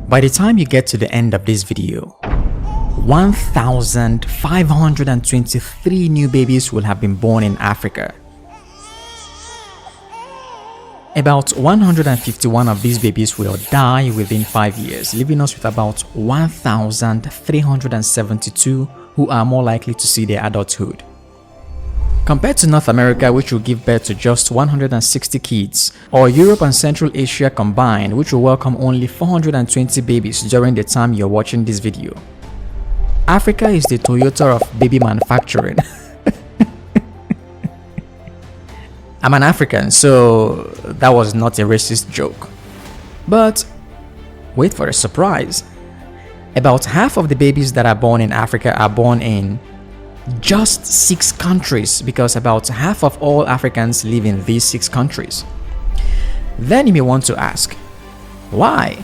By the time you get to the end of this video, 1,523 new babies will have been born in Africa. About 151 of these babies will die within 5 years, leaving us with about 1,372 who are more likely to see their adulthood. Compared to North America, which will give birth to just 160 kids, or Europe and Central Asia combined, which will welcome only 420 babies during the time you're watching this video. Africa is the Toyota of baby manufacturing. I'm an African, so that was not a racist joke. But wait for a surprise. About half of the babies that are born in Africa are born in just 6 countries, because about half of all Africans live in these 6 countries. Then you may want to ask, why?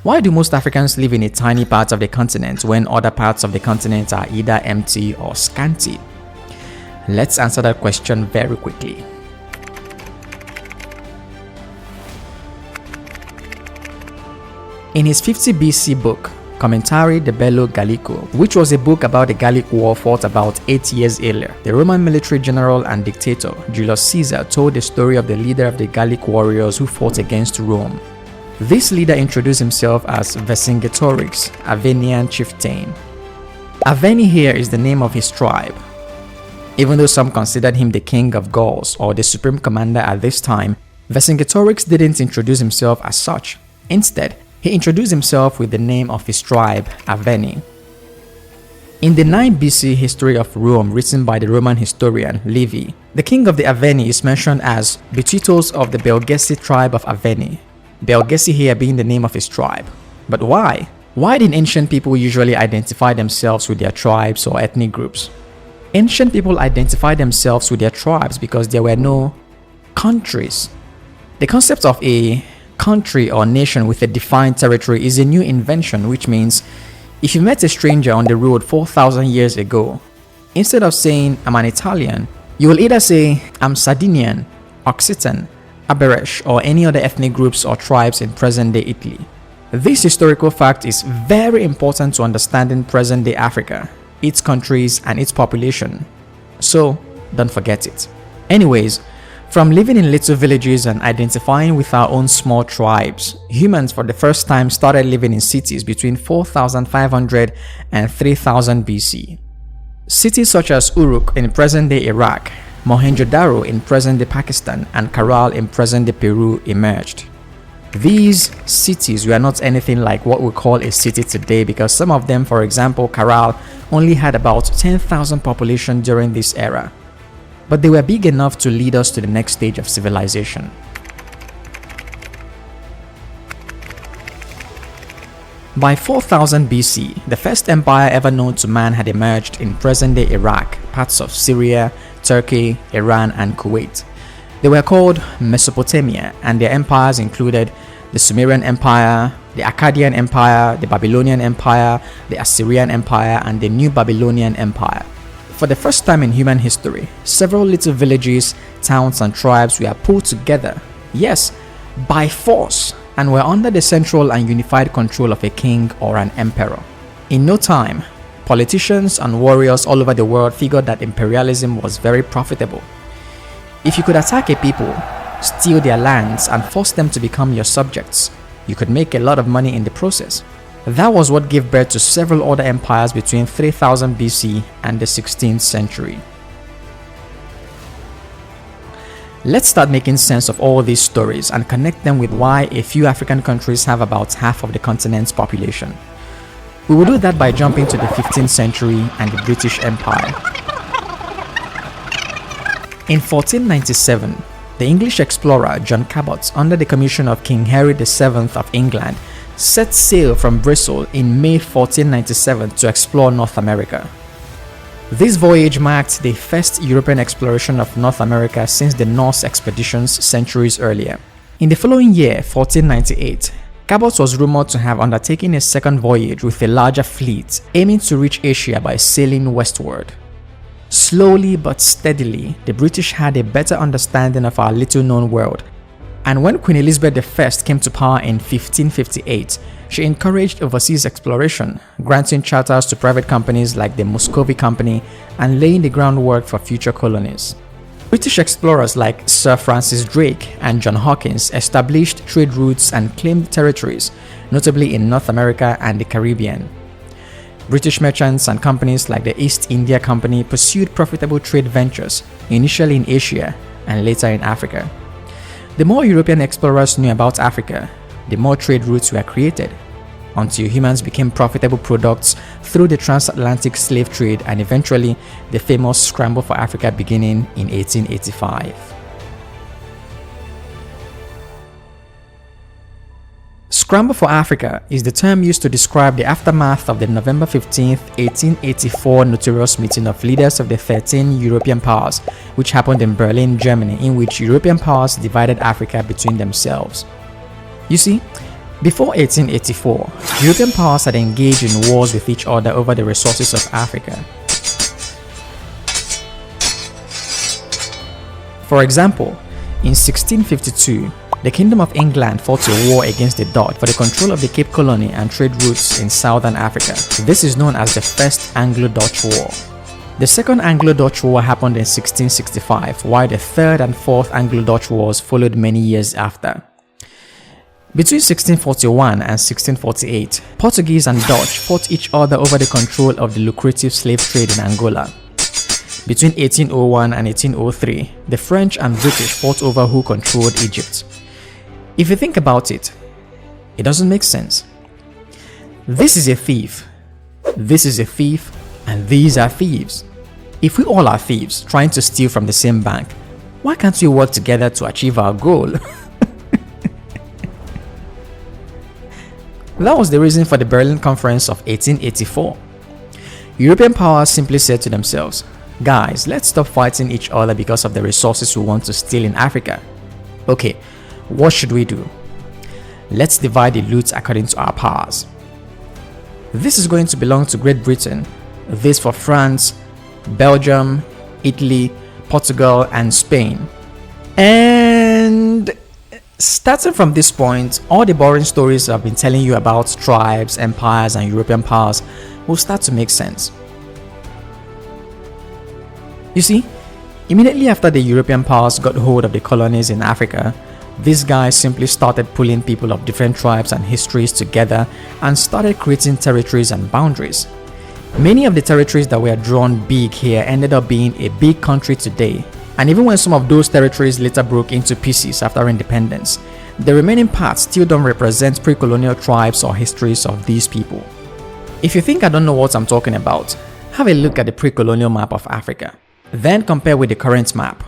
Why do most Africans live in a tiny part of the continent when other parts of the continent are either empty or scanty? Let's answer that question very quickly. In his 50 BC book, Commentari de Bello Gallico, which was a book about the Gallic War fought about 8 years earlier, the Roman military general and dictator Julius Caesar told the story of the leader of the Gallic warriors who fought against Rome. This leader introduced himself as Vercingetorix, Avenian chieftain. Aveni here is the name of his tribe. Even though some considered him the king of Gauls or the supreme commander at this time, Vercingetorix didn't introduce himself as such. Instead, he introduced himself with the name of his tribe, Aveni. In the 9 BC history of Rome written by the Roman historian Livy, the king of the Aveni is mentioned as Bititos of the Belgesi tribe of Aveni, Belgesi here being the name of his tribe. But why? Why did ancient people usually identify themselves with their tribes or ethnic groups? Ancient people identified themselves with their tribes because there were no countries. The concept of a country or nation with a defined territory is a new invention, which means if you met a stranger on the road 4,000 years ago, instead of saying I'm an Italian, you will either say I'm Sardinian, Occitan, Aberesh, or any other ethnic groups or tribes in present-day Italy. This historical fact is very important to understanding present-day Africa, its countries and its population, so don't forget it. Anyways, from living in little villages and identifying with our own small tribes, humans for the first time started living in cities between 4,500 and 3,000 BC. Cities such as Uruk in present-day Iraq, Mohenjo-Daro in present-day Pakistan, and Karal in present-day Peru emerged. These cities were not anything like what we call a city today, because some of them, for example Karal, only had about 10,000 population during this era. But they were big enough to lead us to the next stage of civilization. By 4000 BC, the first empire ever known to man had emerged in present-day Iraq, parts of Syria, Turkey, Iran, and Kuwait. They were called Mesopotamia, and their empires included the Sumerian Empire, the Akkadian Empire, the Babylonian Empire, the Assyrian Empire, and the New Babylonian Empire. For the first time in human history, several little villages, towns, and tribes were pulled together, yes, by force, and were under the central and unified control of a king or an emperor. In no time, politicians and warriors all over the world figured that imperialism was very profitable. If you could attack a people, steal their lands, and force them to become your subjects, you could make a lot of money in the process. That was what gave birth to several other empires between 3000 BC and the 16th century. Let's start making sense of all these stories and connect them with why a few African countries have about half of the continent's population. We will do that by jumping to the 15th century and the British Empire. In 1497, the English explorer John Cabot, under the commission of King Henry VII of England, set sail from Bristol in May 1497 to explore North America. This voyage marked the first European exploration of North America since the Norse expeditions centuries earlier. In the following year, 1498, Cabot was rumored to have undertaken a second voyage with a larger fleet, aiming to reach Asia by sailing westward. Slowly but steadily, the British had a better understanding of our little-known world And when Queen Elizabeth I came to power in 1558, she encouraged overseas exploration, granting charters to private companies like the Muscovy Company and laying the groundwork for future colonies. British explorers like Sir Francis Drake and John Hawkins established trade routes and claimed territories, notably in North America and the Caribbean. British merchants and companies like the East India Company pursued profitable trade ventures, initially in Asia and later in Africa. The more European explorers knew about Africa, the more trade routes were created, until humans became profitable products through the transatlantic slave trade and eventually the famous Scramble for Africa beginning in 1885. Scramble for Africa is the term used to describe the aftermath of the November 15, 1884 notorious meeting of leaders of the 13 European powers, which happened in Berlin, Germany, in which European powers divided Africa between themselves. You see, before 1884, European powers had engaged in wars with each other over the resources of Africa. For example, in 1652, the Kingdom of England fought a war against the Dutch for the control of the Cape Colony and trade routes in southern Africa. This is known as the First Anglo-Dutch War. The Second Anglo-Dutch War happened in 1665, while the Third and Fourth Anglo-Dutch Wars followed many years after. Between 1641 and 1648, Portuguese and Dutch fought each other over the control of the lucrative slave trade in Angola. Between 1801 and 1803, the French and British fought over who controlled Egypt. If you think about it, it doesn't make sense. This is a thief, this is a thief, and these are thieves. If we all are thieves trying to steal from the same bank, why can't we work together to achieve our goal? That was the reason for the Berlin Conference of 1884. European powers simply said to themselves, guys, let's stop fighting each other because of the resources we want to steal in Africa. Okay, what should we do? Let's divide the loot according to our powers. This is going to belong to Great Britain, this for France, Belgium, Italy, Portugal, and Spain. And starting from this point, all the boring stories I've been telling you about tribes, empires, and European powers will start to make sense. You see, immediately after the European powers got hold of the colonies in Africa, these guys simply started pulling people of different tribes and histories together and started creating territories and boundaries. Many of the territories that were drawn big here ended up being a big country today, and even when some of those territories later broke into pieces after independence, the remaining parts still don't represent pre-colonial tribes or histories of these people. If you think I don't know what I'm talking about, have a look at the pre-colonial map of Africa, then compare with the current map.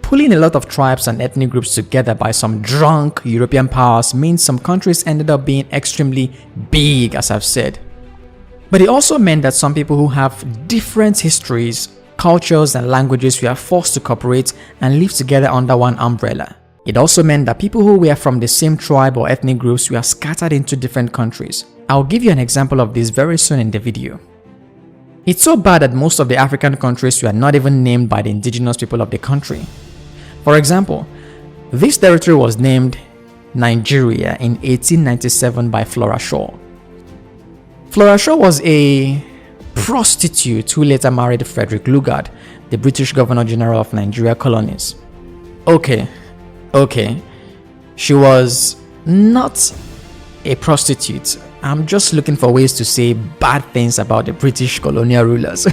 Pulling a lot of tribes and ethnic groups together by some drunk European powers means some countries ended up being extremely big, as I've said. But it also meant that some people who have different histories, cultures, and languages were forced to cooperate and live together under one umbrella. It also meant that people who were from the same tribe or ethnic groups were scattered into different countries. I'll give you an example of this very soon in the video. It's so bad that most of the African countries were not even named by the indigenous people of the country. For example, this territory was named Nigeria in 1897 by Flora Shaw. Flora Shaw was a prostitute who later married Frederick Lugard, the British Governor General of Nigeria colonies. Okay, she was not a prostitute. I'm just looking for ways to say bad things about the British colonial rulers.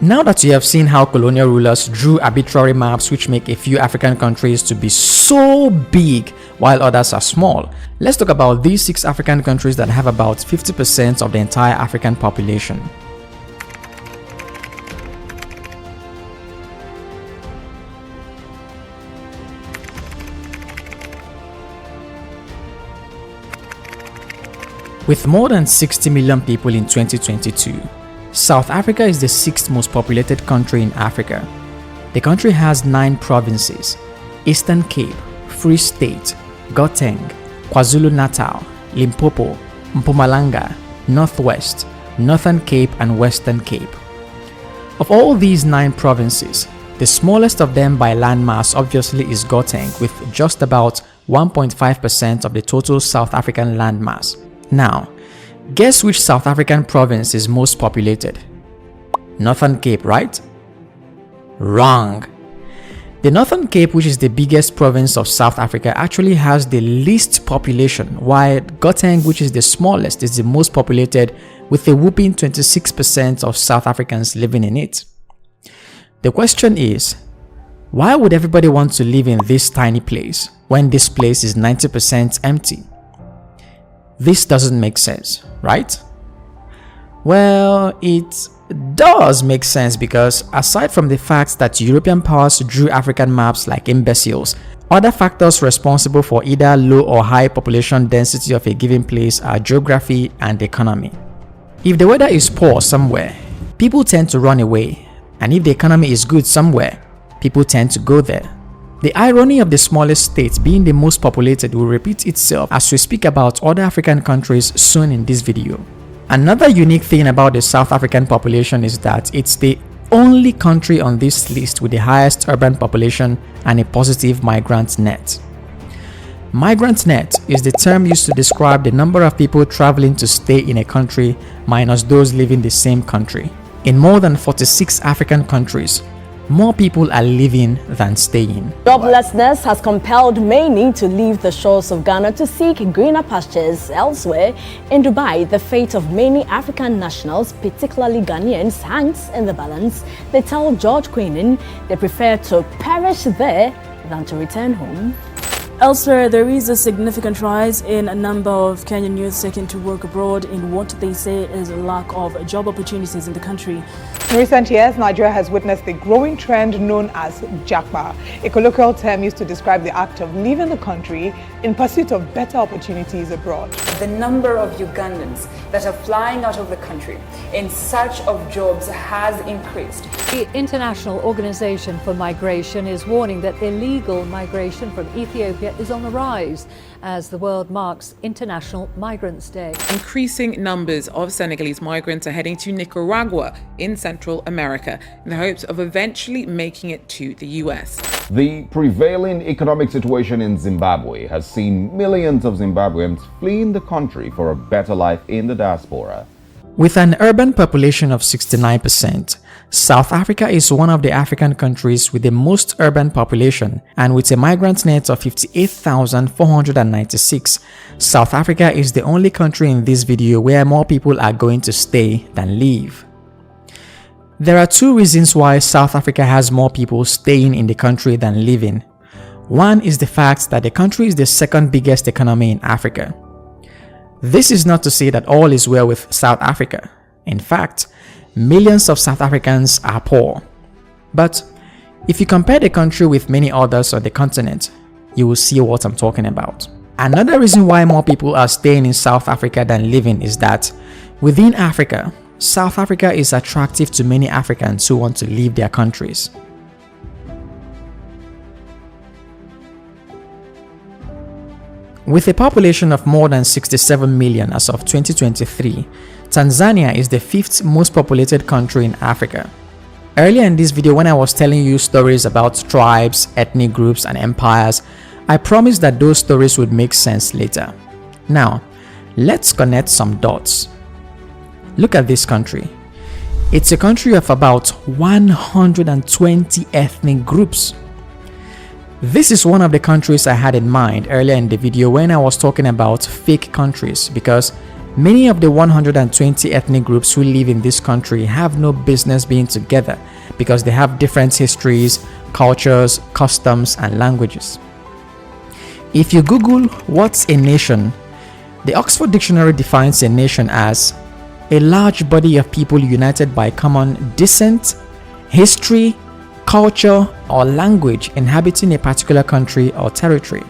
Now that you have seen how colonial rulers drew arbitrary maps which make a few African countries to be so big while others are small, let's talk about these 6 African countries that have about 50% of the entire African population. With more than 60 million people in 2022, South Africa is the 6th most populated country in Africa. The country has 9 provinces: Eastern Cape, Free State, Gauteng, KwaZulu-Natal, Limpopo, Mpumalanga, Northwest, Northern Cape, and Western Cape. Of all these 9 provinces, the smallest of them by landmass obviously is Gauteng, with just about 1.5% of the total South African landmass. Now, guess which South African province is most populated? Northern Cape, right? Wrong. The Northern Cape, which is the biggest province of South Africa, actually has the least population, while Gauteng, which is the smallest, is the most populated with a whopping 26% of South Africans living in it. The question is, why would everybody want to live in this tiny place when this place is 90% empty? This doesn't make sense, right? Well, it does make sense because aside from the fact that European powers drew African maps like imbeciles, other factors responsible for either low or high population density of a given place are geography and economy. If the weather is poor somewhere, people tend to run away, and if the economy is good somewhere, people tend to go there. The irony of the smallest state being the most populated will repeat itself as we speak about other African countries soon in this video. Another unique thing about the South African population is that it's the only country on this list with the highest urban population and a positive migrant net. Migrant net is the term used to describe the number of people traveling to stay in a country minus those living the same country. In more than 46 African countries, more people are living than staying. Joblessness has compelled many to leave the shores of Ghana to seek greener pastures elsewhere. In Dubai, the fate of many African nationals, particularly Ghanaians, hangs in the balance. They tell George Queenan they prefer to perish there than to return home. Elsewhere, there is a significant rise in a number of Kenyan youth seeking to work abroad in what they say is a lack of job opportunities in the country. In recent years, Nigeria has witnessed a growing trend known as japa, a colloquial term used to describe the act of leaving the country in pursuit of better opportunities abroad. The number of Ugandans that are flying out of the country in search of jobs has increased. The International Organization for Migration is warning that illegal migration from Ethiopia is on the rise as the world marks International Migrants' Day. Increasing numbers of Senegalese migrants are heading to Nicaragua in Central America in the hopes of eventually making it to the US. The prevailing economic situation in Zimbabwe has seen millions of Zimbabweans fleeing the country for a better life in the diaspora. With an urban population of 69%, South Africa is one of the African countries with the most urban population, and with a migrant net of 58,496, South Africa is the only country in this video where more people are going to stay than leave. There are 2 reasons why South Africa has more people staying in the country than leaving. One is the fact that the country is the second biggest economy in Africa. This is not to say that all is well with South Africa. In fact, millions of South Africans are poor. But if you compare the country with many others on the continent, you will see what I'm talking about. Another reason why more people are staying in South Africa than living is that within Africa, South Africa is attractive to many Africans who want to leave their countries. With a population of more than 67 million as of 2023, Tanzania is the 5th most populated country in Africa. Earlier in this video, when I was telling you stories about tribes, ethnic groups, and empires, I promised that those stories would make sense later. Now, let's connect some dots. Look at this country. It's a country of about 120 ethnic groups. This is one of the countries I had in mind earlier in the video when I was talking about fake countries, because many of the 120 ethnic groups who live in this country have no business being together because they have different histories, cultures, customs, and languages. If you Google what's a nation, the Oxford Dictionary defines a nation as a large body of people united by common descent, history, culture, or language inhabiting a particular country or territory.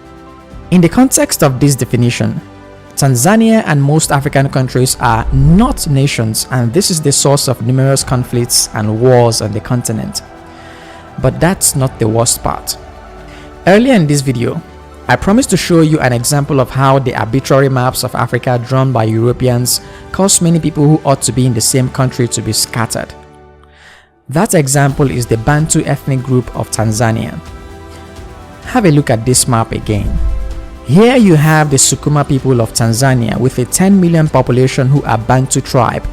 In the context of this definition, Tanzania and most African countries are not nations, and this is the source of numerous conflicts and wars on the continent. But that's not the worst part. Earlier in this video, I promised to show you an example of how the arbitrary maps of Africa drawn by Europeans cause many people who ought to be in the same country to be scattered. That example is the Bantu ethnic group of Tanzania. Have a look at this map again. Here you have the Sukuma people of Tanzania with a 10 million population who are Bantu tribe.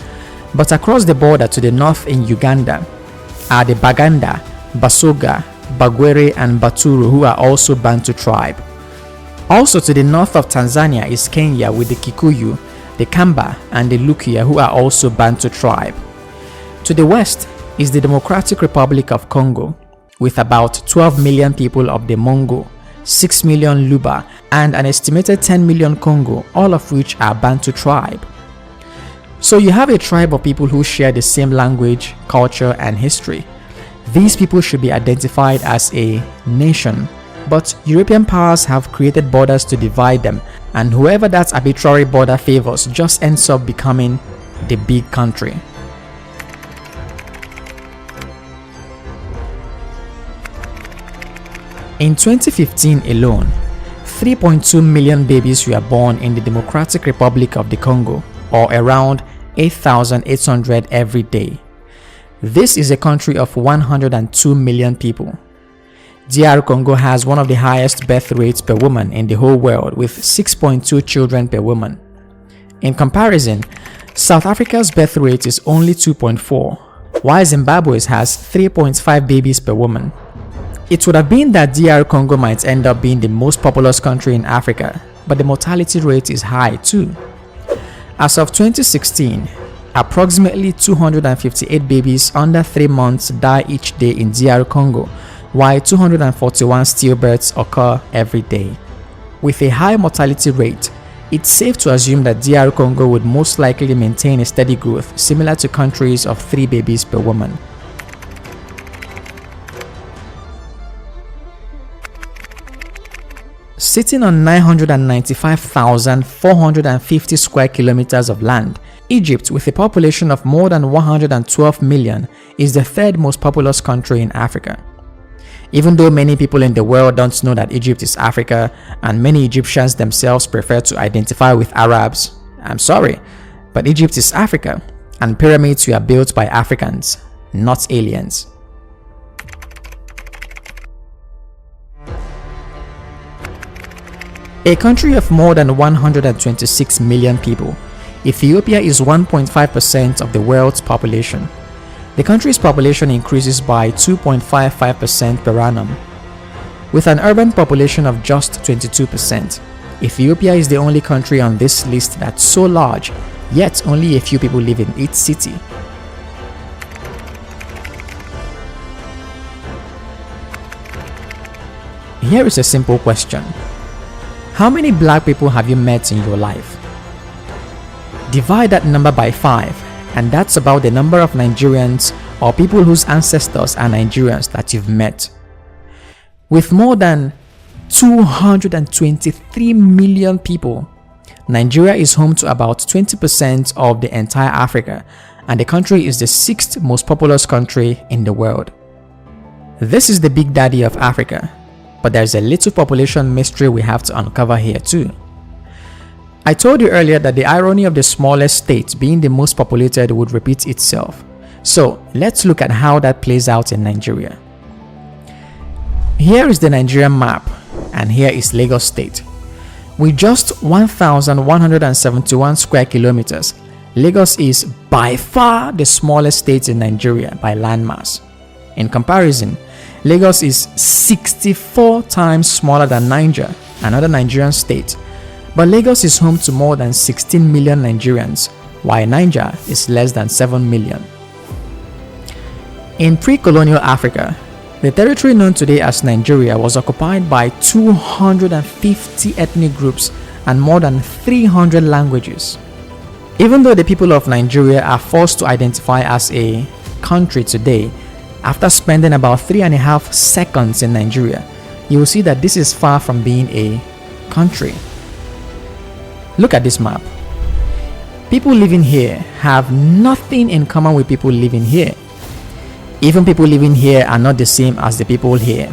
But across the border to the north in Uganda are the Baganda, Basoga, Bagwere and Baturu who are also Bantu tribe. Also to the north of Tanzania is Kenya with the Kikuyu, the Kamba and the Lukia who are also Bantu tribe. To the west is the Democratic Republic of Congo with about 12 million people of the Mongo, 6 million Luba and an estimated 10 million Congo, all of which are Bantu tribe. So you have a tribe of people who share the same language, culture and history. These people should be identified as a nation, but European powers have created borders to divide them, and whoever that arbitrary border favors just ends up becoming the big country. In 2015 alone, 3.2 million babies were born in the Democratic Republic of the Congo, or around 8,800 every day. This is a country of 102 million people. DR Congo has one of the highest birth rates per woman in the whole world with 6.2 children per woman. In comparison, South Africa's birth rate is only 2.4, while Zimbabwe's has 3.5 babies per woman. It would have been that DR Congo might end up being the most populous country in Africa, but the mortality rate is high too. As of 2016, approximately 258 babies under 3 months die each day in DR Congo, while 241 stillbirths occur every day. With a high mortality rate, it's safe to assume that DR Congo would most likely maintain a steady growth similar to countries of 3 babies per woman. Sitting on 995,450 square kilometers of land, Egypt, with a population of more than 112 million, is the third most populous country in Africa. Even though many people in the world don't know that Egypt is Africa, and many Egyptians themselves prefer to identify with Arabs, I'm sorry, but Egypt is Africa, and pyramids were built by Africans, not aliens. A country of more than 126 million people, Ethiopia is 1.5% of the world's population. The country's population increases by 2.55% per annum. With an urban population of just 22%, Ethiopia is the only country on this list that's so large, yet only a few people live in each city. Here is a simple question. How many black people have you met in your life? Divide that number by 5, and that's about the number of Nigerians or people whose ancestors are Nigerians that you've met. With more than 223 million people, Nigeria is home to about 20% of the entire Africa, and the country is the 6th most populous country in the world. This is the big daddy of Africa. But there's a little population mystery we have to uncover here too. I told you earlier that the irony of the smallest state being the most populated would repeat itself. So let's look at how that plays out in Nigeria. Here is the Nigerian map, and here is Lagos State. With just 1,171 square kilometers, Lagos is by far the smallest state in Nigeria by landmass. In comparison, Lagos is 64 times smaller than Niger, another Nigerian state, but Lagos is home to more than 16 million Nigerians, while Niger is less than 7 million. In pre-colonial Africa, the territory known today as Nigeria was occupied by 250 ethnic groups and more than 300 languages. Even though the people of Nigeria are forced to identify as a country today, after spending about 3.5 seconds in Nigeria, you will see that this is far from being a country. Look at this map. People living here have nothing in common with people living here. Even people living here are not the same as the people here.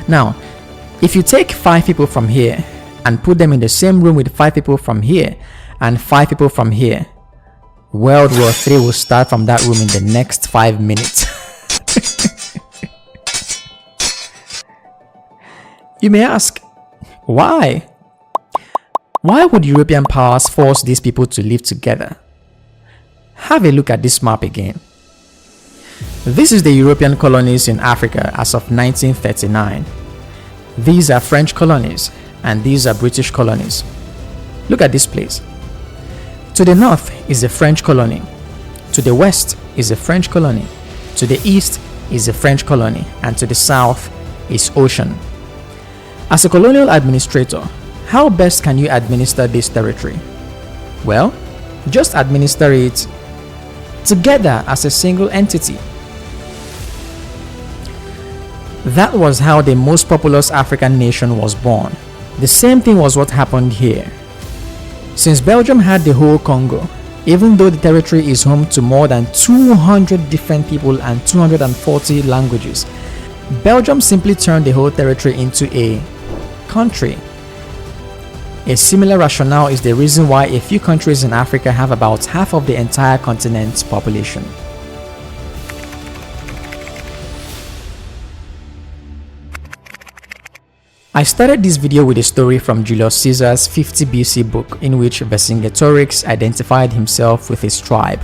Now, if you take 5 people from here and put them in the same room with 5 people from here and 5 people from here, World War III will start from that room in the next 5 minutes. You may ask, why? Why would European powers force these people to live together? Have a look at this map again. This is the European colonies in Africa as of 1939. These are French colonies and these are British colonies. Look at this place. To the north is a French colony. To the west is a French colony. To the east is a French colony. And to the south is ocean. As a colonial administrator, how best can you administer this territory? Well, just administer it together as a single entity. That was how the most populous African nation was born. The same thing was what happened here. Since Belgium had the whole Congo, even though the territory is home to more than 200 different people and 240 languages, Belgium simply turned the whole territory into a country. A similar rationale is the reason why a few countries in Africa have about half of the entire continent's population. I started this video with a story from Julius Caesar's 50 BC book in which Vercingetorix identified himself with his tribe.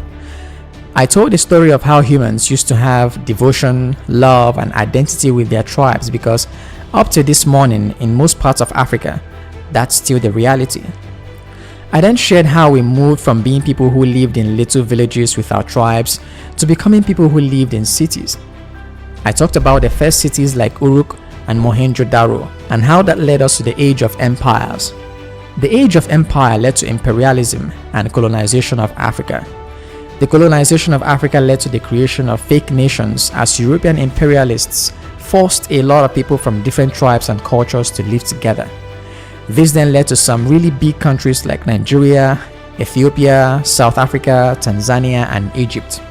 I told the story of how humans used to have devotion, love, and identity with their tribes because up to this morning in most parts of Africa, that's still the reality. I then shared how we moved from being people who lived in little villages with our tribes to becoming people who lived in cities. I talked about the first cities like Uruk and Mohenjo-Daro and how that led us to the age of empires. The age of empire led to imperialism and colonization of Africa. The colonization of Africa led to the creation of fake nations as European imperialists forced a lot of people from different tribes and cultures to live together. This then led to some really big countries like Nigeria, Ethiopia, South Africa, Tanzania, and Egypt.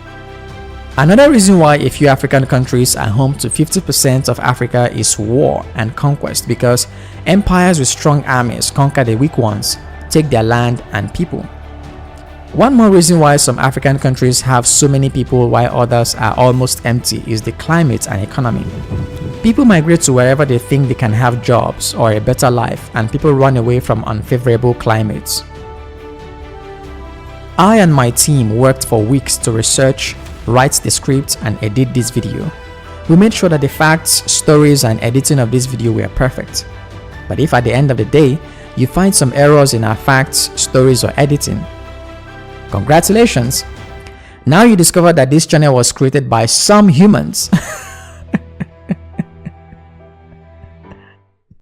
Another reason why a few African countries are home to 50% of Africa is war and conquest, because empires with strong armies conquer the weak ones, take their land and people. One more reason why some African countries have so many people while others are almost empty is the climate and economy. People migrate to wherever they think they can have jobs or a better life, and people run away from unfavorable climates. I and my team worked for weeks to research, write the script, and edit this video. We made sure that the facts, stories, and editing of this video were perfect. But if at the end of the day, you find some errors in our facts, stories, or editing, congratulations! Now you discover that this channel was created by some humans.